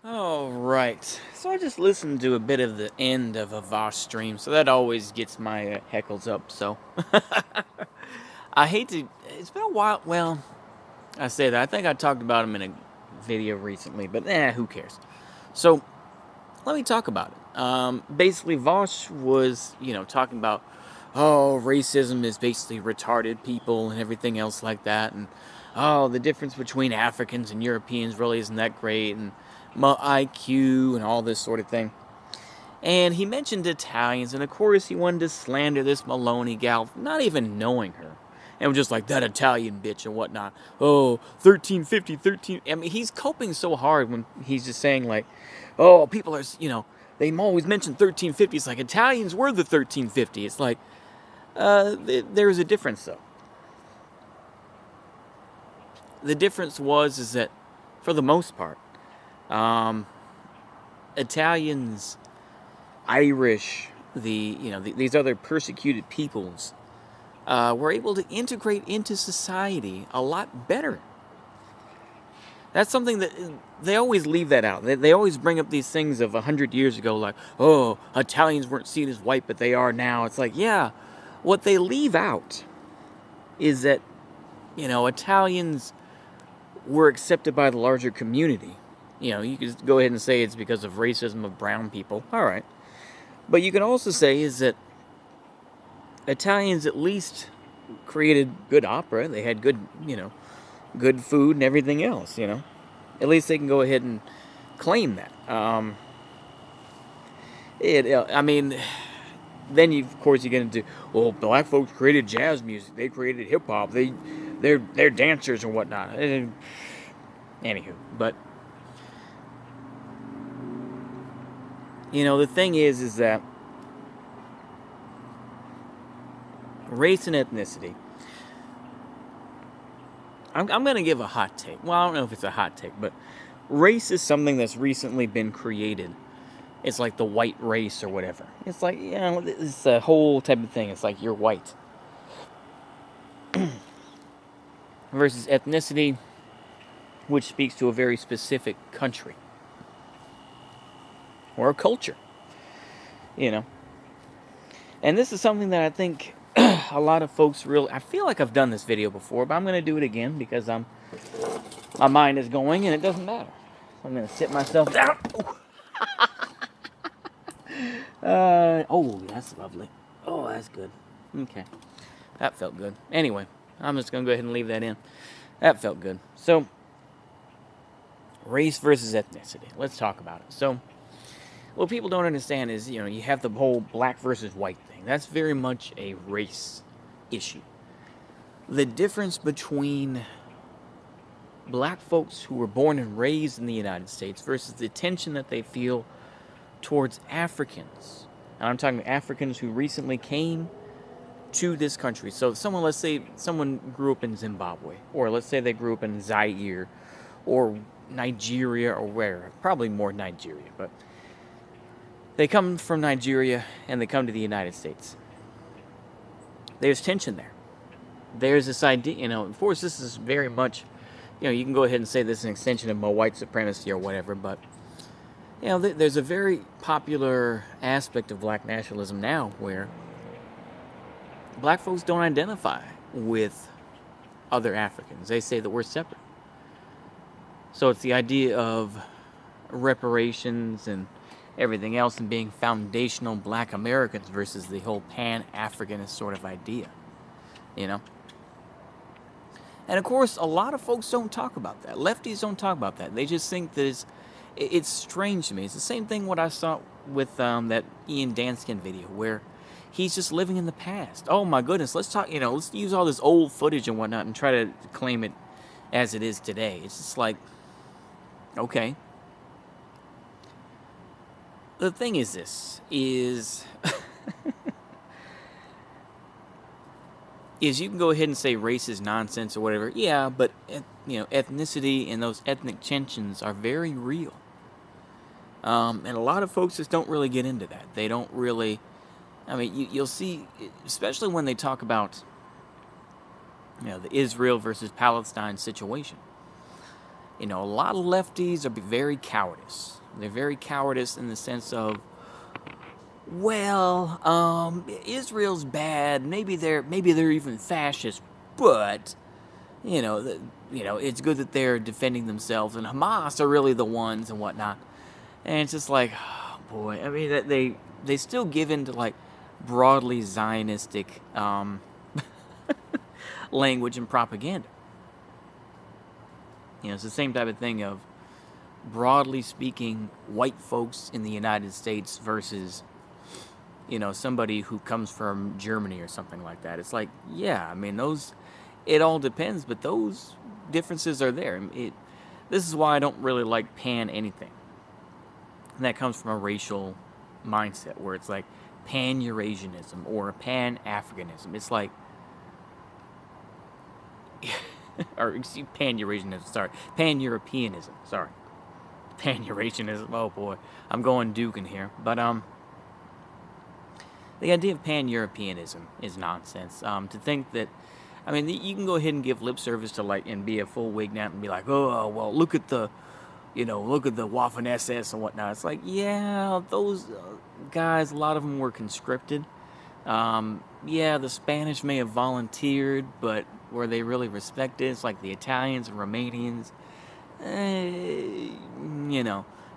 All right. So I just listened to a bit of the end of a Vosh stream, so that always gets my heckles up. So I hate to. It's been a while. Well, I say that. I think I talked about him in a video recently, but who cares? So let me talk about it. Basically, Vosh was, talking about, oh, racism is basically retarded people and everything else like that, and oh, the difference between Africans and Europeans really isn't that great, and IQ and all this sort of thing. And he mentioned Italians, and of course he wanted to slander this Maloney gal, not even knowing her. And was just like, that Italian bitch and whatnot. Oh, 1350, 13. I mean, he's coping so hard when he's just saying, like, oh, people are, they always mention 1350. It's like, Italians were the 1350. It's like, there's a difference, though. The difference is that, for the most part, Italians, Irish, these other persecuted peoples were able to integrate into society a lot better. That's something that they always leave that out. They always bring up these things of 100 years ago, like, oh, Italians weren't seen as white, but they are now. It's like, yeah, what they leave out is that, Italians were accepted by the larger community. You could go ahead and say it's because of racism of brown people. All right. But you can also say is that Italians at least created good opera. They had good food and everything else, At least they can go ahead and claim that. I mean, then of course you get into, well, black folks created jazz music. They created hip hop. They're dancers and whatnot. Anywho, but the thing is that race and ethnicity. I'm going to give a hot take. Well, I don't know if it's a hot take, but race is something that's recently been created. It's like the white race or whatever. It's like, it's a whole type of thing. It's like you're white. Versus ethnicity, which speaks to a very specific country or a culture. And this is something that I think a lot of folks really. I feel like I've done this video before, but I'm going to do it again because my mind is going and it doesn't matter. So I'm going to sit myself down. Oh, that's lovely. Oh, that's good. Okay. That felt good. Anyway, I'm just going to go ahead and leave that in. That felt good. So, race versus ethnicity. Let's talk about it. So, what people don't understand is, you have the whole black versus white thing. That's very much a race issue. The difference between black folks who were born and raised in the United States versus the tension that they feel towards Africans. And I'm talking Africans who recently came to this country. So let's say someone grew up in Zimbabwe, or let's say they grew up in Zaire, or Nigeria, or where, probably more Nigeria, but they come from Nigeria and they come to the United States. There's tension there. There's this idea, of course this is very much, you can go ahead and say this is an extension of my white supremacy or whatever, but there's a very popular aspect of black nationalism now where black folks don't identify with other Africans. They say that we're separate. So it's the idea of reparations and everything else and being foundational black Americans versus the whole Pan-Africanist sort of idea. And of course, a lot of folks don't talk about that. Lefties don't talk about that. They just think that it's strange to me. It's the same thing what I saw with that Ian Danskin video where he's just living in the past. Oh my goodness, let's talk, let's use all this old footage and whatnot and try to claim it as it is today. It's just like, okay. The thing is is you can go ahead and say race is nonsense or whatever. Yeah, but, ethnicity and those ethnic tensions are very real. And a lot of folks just don't really get into that. They don't really, you'll see, especially when they talk about, the Israel versus Palestine situation. A lot of lefties are very cowardice. They're very cowardice in the sense of, well, Israel's bad. Maybe they're even fascist, but you know, the, it's good that they're defending themselves, and Hamas are really the ones and whatnot. And it's just like, oh boy. I mean, that they still give in to like broadly Zionistic language and propaganda. It's the same type of thing of, broadly speaking, white folks in the United States versus, somebody who comes from Germany or something like that. It's like, yeah, I mean, it all depends, but those differences are there. This is why I don't really like pan anything. And that comes from a racial mindset where it's like pan-Eurasianism or pan-Africanism. It's like, or excuse pan-Eurasianism, sorry. Pan-Europeanism, sorry. Pan-Eurasianism, oh boy. I'm going Duke in here. But, the idea of pan-Europeanism is nonsense. To think that, I mean, you can go ahead and give lip service to, like, and be a full Wignat and be like, oh, well, look at the Waffen SS and whatnot. It's like, yeah, those guys, a lot of them were conscripted. Yeah, the Spanish may have volunteered, but were they really respected? It's like the Italians and Romanians, And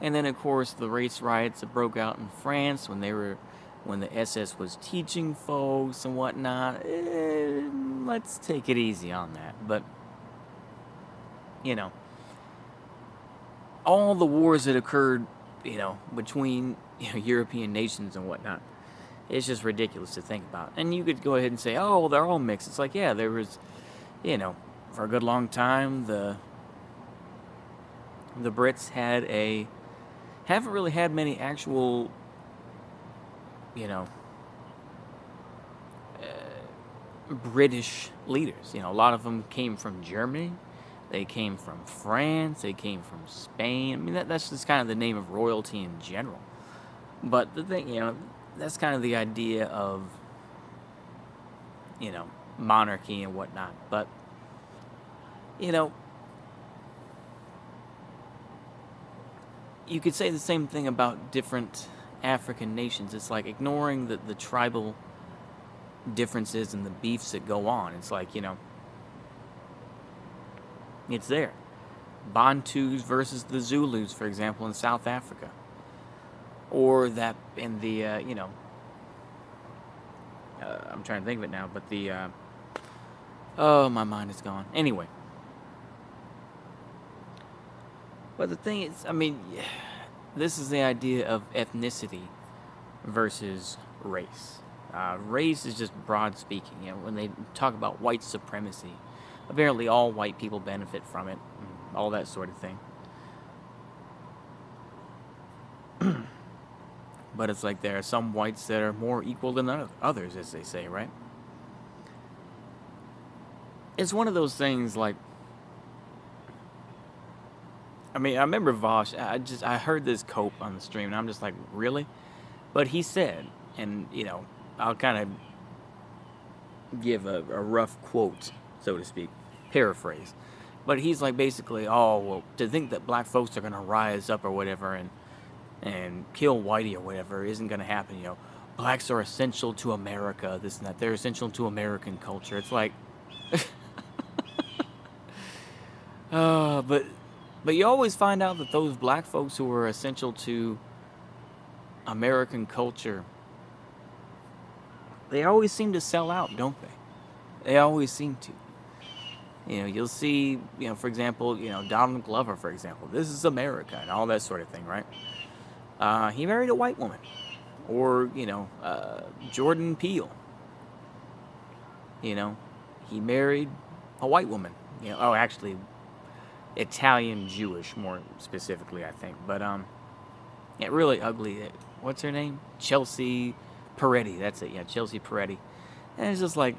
then, of course, the race riots that broke out in France when the SS was teaching folks and whatnot. Let's take it easy on that. But, all the wars that occurred, between European nations and whatnot, it's just ridiculous to think about. And you could go ahead and say, oh, well, they're all mixed. It's like, yeah, there was, for a good long time, the Brits haven't really had many actual, British leaders. A lot of them came from Germany. They came from France. They came from Spain. I mean, that's just kind of the name of royalty in general. But the thing, that's kind of the idea of, monarchy and whatnot. But, you could say the same thing about different African nations. It's like ignoring the tribal differences and the beefs that go on. It's like, it's there. Bantus versus the Zulus, for example, in South Africa. Or that in the, I'm trying to think of it now, but oh, my mind is gone. Anyway. But the thing is, I mean, this is the idea of ethnicity versus race. Race is just broad speaking. When they talk about white supremacy, apparently all white people benefit from it, all that sort of thing. But it's like there are some whites that are more equal than others, as they say, right? It's one of those things like, I mean, I remember Vosh, I heard this quote on the stream, and I'm just like, really? But he said, and, I'll kind of give a rough quote, so to speak, paraphrase. But he's like, basically, oh, well, to think that black folks are going to rise up or whatever and kill whitey or whatever isn't going to happen, Blacks are essential to America, this and that. They're essential to American culture. It's like, but you always find out that those black folks who are essential to American culture, they always seem to sell out, don't they? They always seem to. You'll see, for example, Donald Glover, for example. This is America and all that sort of thing, right? He married a white woman. Or, Jordan Peele. He married a white woman. Actually, Italian Jewish, more specifically, I think. But, yeah, really ugly. What's her name? Chelsea Peretti. That's it. Yeah, Chelsea Peretti. And it's just like,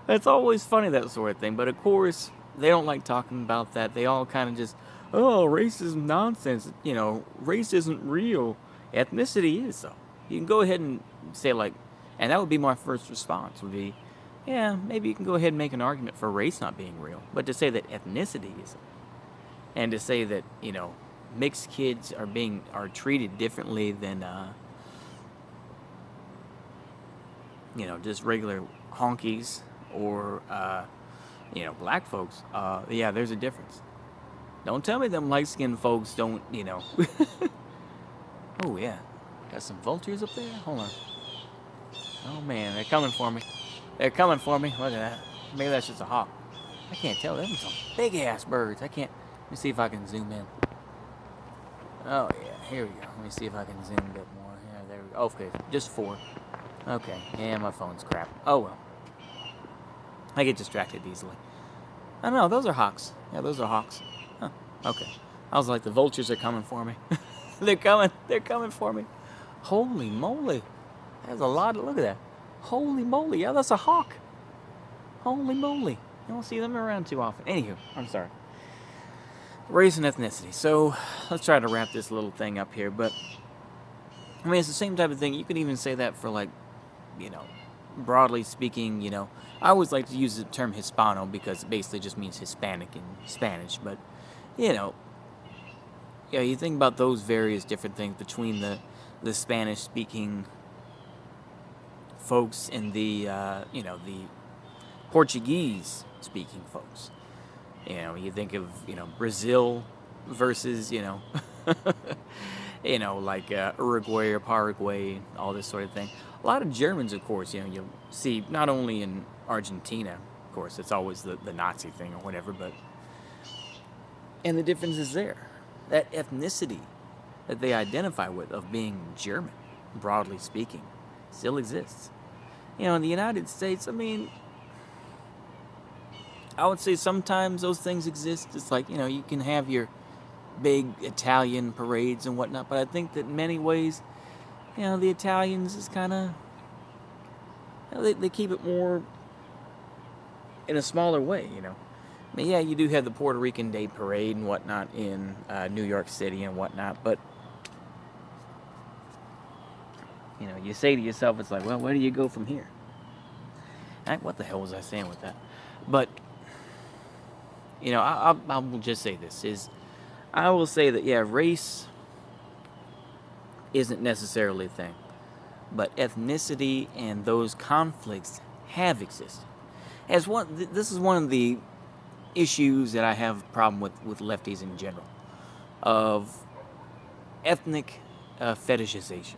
it's always funny, that sort of thing. But, of course, they don't like talking about that. They all kind of just, oh, race is nonsense. Race isn't real. Ethnicity is, though. You can go ahead and say, like, and that would be my first response, would be, yeah, maybe you can go ahead and make an argument for race not being real. But to say that ethnicity is, and to say that, mixed kids are treated differently than just regular honkies or black folks, yeah, there's a difference. Don't tell me them light-skinned folks don't. Oh, yeah. Got some vultures up there? Hold on. Oh, man, they're coming for me. They're coming for me. Look at that. Maybe that's just a hawk. I can't tell. Them some big-ass birds. I can't. Let me see if I can zoom in. Oh, yeah. Here we go. Let me see if I can zoom a bit more. Yeah, there we go. Okay, just 4. Okay. Yeah, my phone's crap. Oh, well. I get distracted easily. I don't know. Those are hawks. Yeah, those are hawks. Huh. Okay. I was like, the vultures are coming for me. They're coming. They're coming for me. Holy moly. There's a lot. Look at that. Holy moly. Yeah, that's a hawk. Holy moly. You don't see them around too often. Anywho, I'm sorry. Race and ethnicity. So, let's try to wrap this little thing up here. But, I mean, it's the same type of thing. You could even say that for, like, broadly speaking, I always like to use the term Hispano because it basically just means Hispanic in Spanish. But, yeah, you think about those various different things between the Spanish-speaking folks and the Portuguese-speaking folks. You think of, Brazil versus, like Uruguay or Paraguay, all this sort of thing. A lot of Germans, of course, you'll see not only in Argentina, of course, it's always the Nazi thing or whatever, but, and the difference is there. That ethnicity that they identify with of being German, broadly speaking, still exists. In the United States, I mean, I would say sometimes those things exist. It's like, you can have your big Italian parades and whatnot, but I think that in many ways, the Italians is kind of, they keep it more in a smaller way, I mean, yeah, you do have the Puerto Rican Day Parade and whatnot in New York City and whatnot, but, you say to yourself, it's like, well, where do you go from here? What the hell was I saying with that? But, I will just say this, I will say that, yeah, race isn't necessarily a thing, but ethnicity and those conflicts have existed. This is one of the issues that I have a problem with lefties in general, of ethnic fetishization.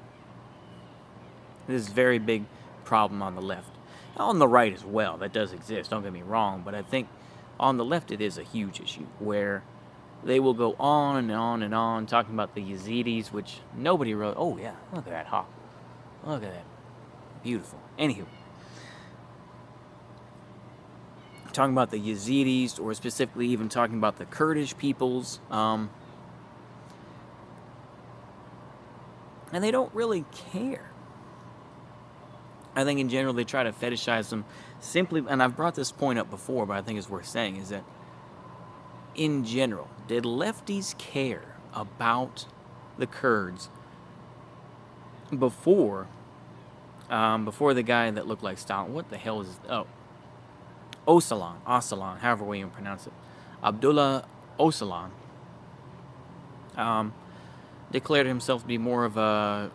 This is a very big problem on the left. On the right as well, that does exist, don't get me wrong, but I think on the left it is a huge issue, where they will go on and on and on, talking about the Yazidis, which nobody really, oh yeah, look at that hawk. Look at that. Beautiful. Anywho. Talking about the Yazidis, or specifically even talking about the Kurdish peoples, and they don't really care. I think in general they try to fetishize them simply, and I've brought this point up before, but I think it's worth saying, is that in general, did lefties care about the Kurds before the guy that looked like Stalin? What the hell is this? Oh, Öcalan, however way you pronounce it, Abdullah Öcalan, declared himself to be more of a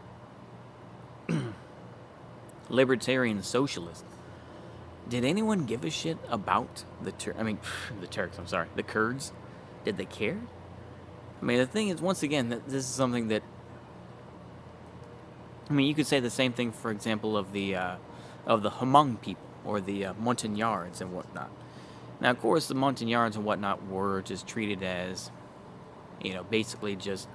libertarian socialist. Did anyone give a shit about the Kurds? Did they care? I mean, the thing is, once again, that this is something that, I mean, you could say the same thing, for example, of the Hmong people, or the Montagnards and whatnot. Now, of course, the Montagnards and whatnot were just treated as, basically just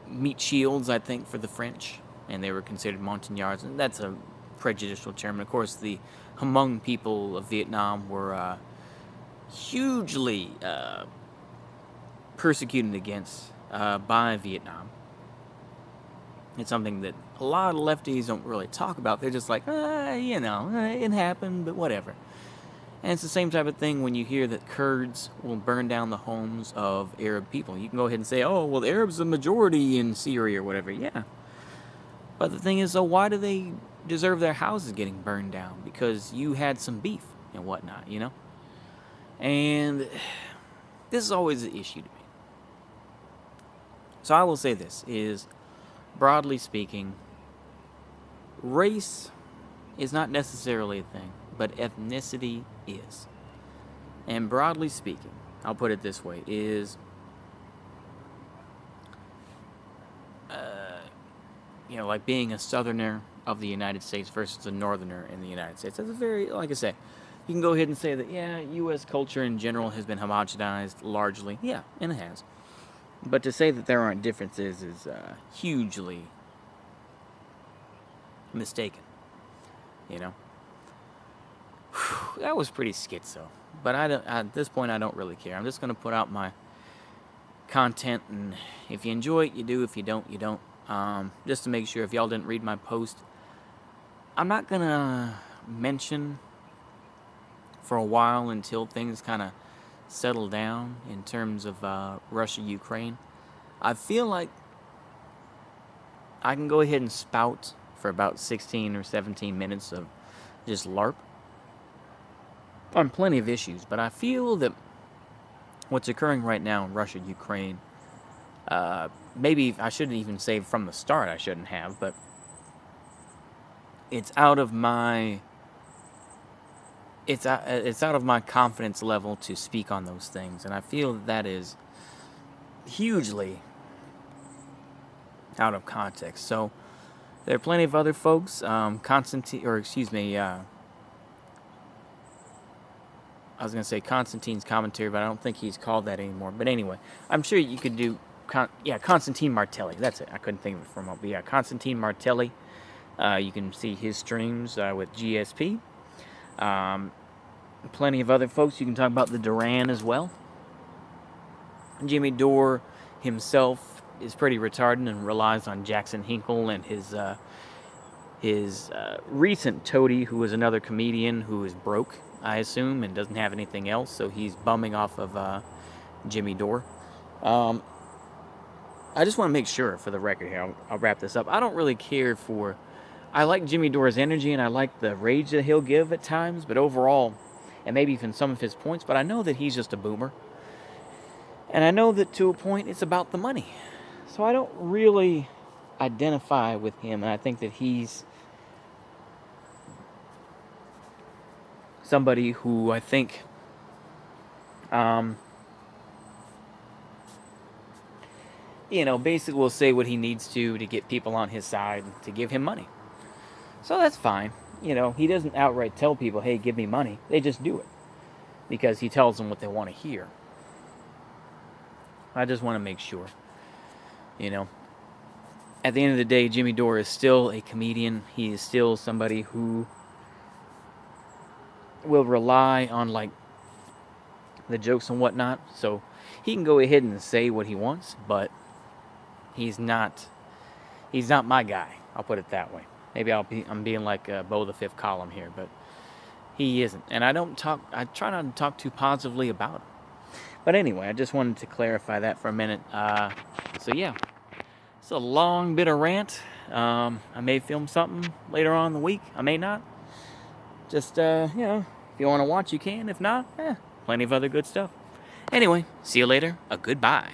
meat shields, I think, for the French, and they were considered Montagnards, and that's a prejudicial term. And of course, the Hmong people of Vietnam were hugely persecuted against by Vietnam. It's something that a lot of lefties don't really talk about. They're just like, it happened, but whatever. And it's the same type of thing when you hear that Kurds will burn down the homes of Arab people. You can go ahead and say, oh, well, the Arabs are the majority in Syria or whatever. Yeah. But the thing is, why do they deserve their houses getting burned down because you had some beef and whatnot, you know? And this is always an issue to me. So I will say this is, broadly speaking, race is not necessarily a thing, but ethnicity is. And broadly speaking, I'll put it this way, is, like being a southerner of the United States versus a northerner in the United States. That's a very, like I say, you can go ahead and say that, yeah, U.S. culture in general has been homogenized largely. Yeah, and it has. But to say that there aren't differences is hugely mistaken, you know? That was pretty schizo. But at this point, I don't really care. I'm just going to put out my content, and if you enjoy it, you do. If you don't, you don't. Just to make sure, if y'all didn't read my post, I'm not going to mention for a while until things kind of settle down in terms of Russia-Ukraine. I feel like I can go ahead and spout for about 16 or 17 minutes of just LARP on plenty of issues, but I feel that what's occurring right now in Russia, Ukraine, maybe I shouldn't even say from the start, I shouldn't have, but it's out of my confidence level to speak on those things, and I feel that is hugely out of context. So there are plenty of other folks, I was going to say Constantine's commentary, but I don't think he's called that anymore. But anyway, I'm sure you could do, Constantine Martelli. That's it. I couldn't think of it for a moment. But yeah, Constantine Martelli. You can see his streams with GSP. Plenty of other folks. You can talk about the Duran as well. Jimmy Dore himself is pretty retarded and relies on Jackson Hinkle and his recent toady, who is another comedian who is broke, I assume, and doesn't have anything else, so he's bumming off of Jimmy Dore. I just want to make sure, for the record here, I'll wrap this up. I don't really care for... I like Jimmy Dore's energy, and I like the rage that he'll give at times, but overall, and maybe even some of his points, but I know that he's just a boomer. And I know that to a point, it's about the money. So I don't really identify with him, and I think that he's somebody who I think basically will say what he needs to get people on his side to give him money. So that's fine. He doesn't outright tell people, hey, give me money. They just do it because he tells them what they want to hear. I just want to make sure, At the end of the day, Jimmy Dore is still a comedian. He is still somebody who will rely on, the jokes and whatnot. So he can go ahead and say what he wants, but he's not my guy. I'll put it that way. Maybe I'm being like Bo the Fifth Column here, but he isn't. And I try not to talk too positively about him. But anyway, I just wanted to clarify that for a minute. So yeah, it's a long bit of rant. I may film something later on in the week. I may not. Just, if you want to watch, you can. If not, plenty of other good stuff. Anyway, see you later. Goodbye.